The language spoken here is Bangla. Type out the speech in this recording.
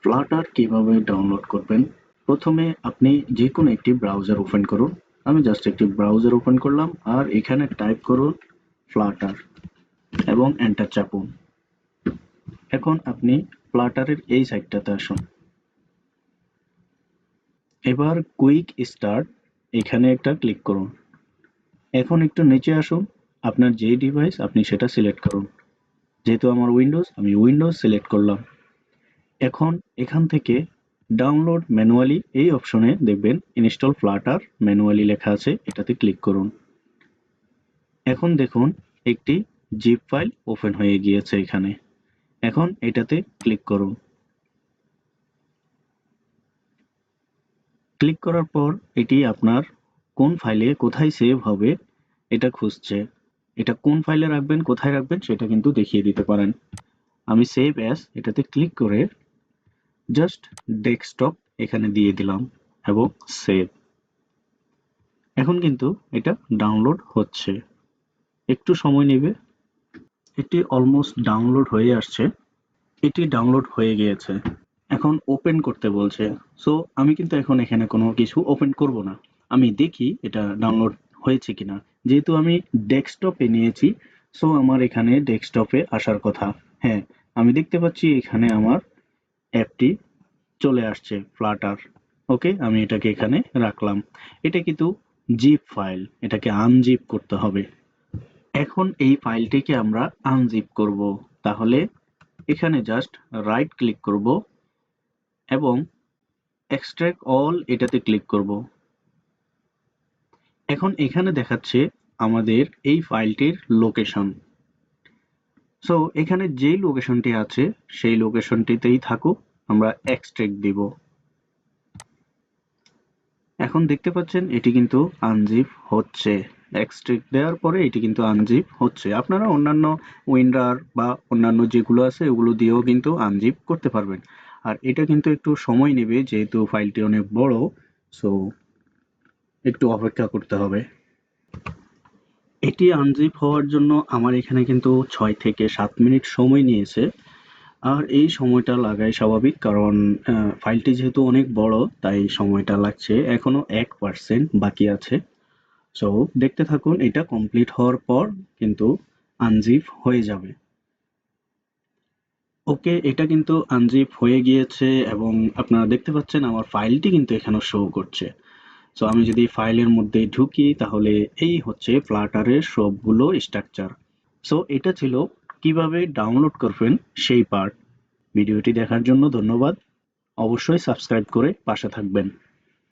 ফ্লাটার কিভাবে ডাউনলোড করবেন? প্রথমে আপনি যে কোনো একটি ব্রাউজার ওপেন করুন। আমি জাস্ট একটি ব্রাউজার ওপেন করলাম আর এখানে টাইপ করুন ফ্লাটার এবং এন্টার চাপুন। এখন আপনি ফ্লাটারের এই সাইটটাতে আসুন। এবার কুইক স্টার্ট এখানে একটা ক্লিক করুন। এখন একটু নিচে আসুন, আপনার যে ডিভাইস আপনি সেটা সিলেক্ট করুন। যেহেতু আমার উইন্ডোজ, আমি উইন্ডোজ সিলেক্ট করলাম। এখন এখান থেকে ডাউনলোড ম্যানুয়ালি এই অপশনে দেখবেন ইনস্টল ফ্লাটার ম্যানুয়ালি লেখা আছে, এটাতে ক্লিক করুন। এখন দেখুন একটি জিপ ফাইল ওপেন হয়ে গিয়েছে এখানে। এখন এটাতে ক্লিক করুন। ক্লিক করার পর এটি আপনার কোন ফাইলে কোথায় সেভ হবে এটা খুঁজছে। এটা কোন ফাইলে রাখবেন, কোথায় রাখবেন সেটা কিন্তু দেখিয়ে দিতে পারেন। আমি সেভ অ্যাজ এটাতে ক্লিক করে জাস্ট ডেস্কটপ এখানে দিয়ে দিলাম এবং সেভ। এখন কিন্তু এটা ডাউনলোড হচ্ছে, একটু সময় নেবে। এটি অলমোস্ট ডাউনলোড হয়ে আসছে। এটি ডাউনলোড হয়ে গিয়েছে, এখন ওপেন করতে বলছে। সো আমি কিন্তু এখন এখানে কোনো কিছু ওপেন করব না, আমি দেখি এটা ডাউনলোড হয়েছে কিনা। যেহেতু আমি ডেস্কটপে নিয়েছি, সো আমার এখানে ডেস্কটপে আসার কথা। হ্যাঁ, আমি দেখতে পাচ্ছি এখানে আমার অ্যাপটি চলে আসছে ফ্লাটার। ওকে, আমি এটাকে এখানে রাখলাম। এটা কিন্তু জিপ ফাইল, এটাকে আনজিপ করতে হবে। এখন এই ফাইলটিকে আমরা আনজিপ করব। তাহলে এখানে জাস্ট রাইট ক্লিক করব এবং এক্সট্রাক্ট অল এটাতে ক্লিক করব। এখন এখানে দেখাচ্ছে আমাদের এই ফাইলটির লোকেশন। সো এখানে যেই লোকেশনটি আছে সেই লোকেশনটিতেই থাকুক, আমরা এক্সট্রাক্ট দিব। এখন দেখতে পাচ্ছেন এটি কিন্তু আনজিপ হচ্ছে। এক্সট্রাক্ট দেওয়ার পরে এটি কিন্তু আনজিপ হচ্ছে। আপনারা অন্যান্য উইন্ডার বা অন্যান্য যেগুলো আছে ওগুলো দিয়েও কিন্তু আনজিপ করতে পারবেন। আর এটা কিন্তু একটু সময় নেবে, যেহেতু ফাইলটি অনেক বড়, সো একটু অপেক্ষা করতে হবে। এটি আনজিপ হওয়ার জন্য আমার এখানে কিন্তু 6 থেকে 7 মিনিট সময় নিয়েছে। আর এই সময়টা লাগাই স্বাভাবিক, কারণ ফাইলটি যেহেতু অনেক বড় তাই সময়টা লাগছে। এখনো 1% বাকি আছে। সো দেখতে থাকুন, এটা কমপ্লিট হওয়ার পর কিন্তু আনজিপ হয়ে যাবে। ওকে, এটা কিন্তু আনজিপ হয়ে গিয়েছে এবং আপনারা দেখতে পাচ্ছেন আমার ফাইলটি কিন্তু এখানে শো করছে। সো আমি যদি ফাইলের মধ্যে ঢুকি তাহলে এই হচ্ছে ফ্লাটারের সবগুলো স্ট্রাকচার। সো এটা ছিল কিভাবে ডাউনলোড করবেন সেই পার্ট। ভিডিওটি দেখার জন্য ধন্যবাদ। অবশ্যই সাবস্ক্রাইব করে পাশে থাকবেন।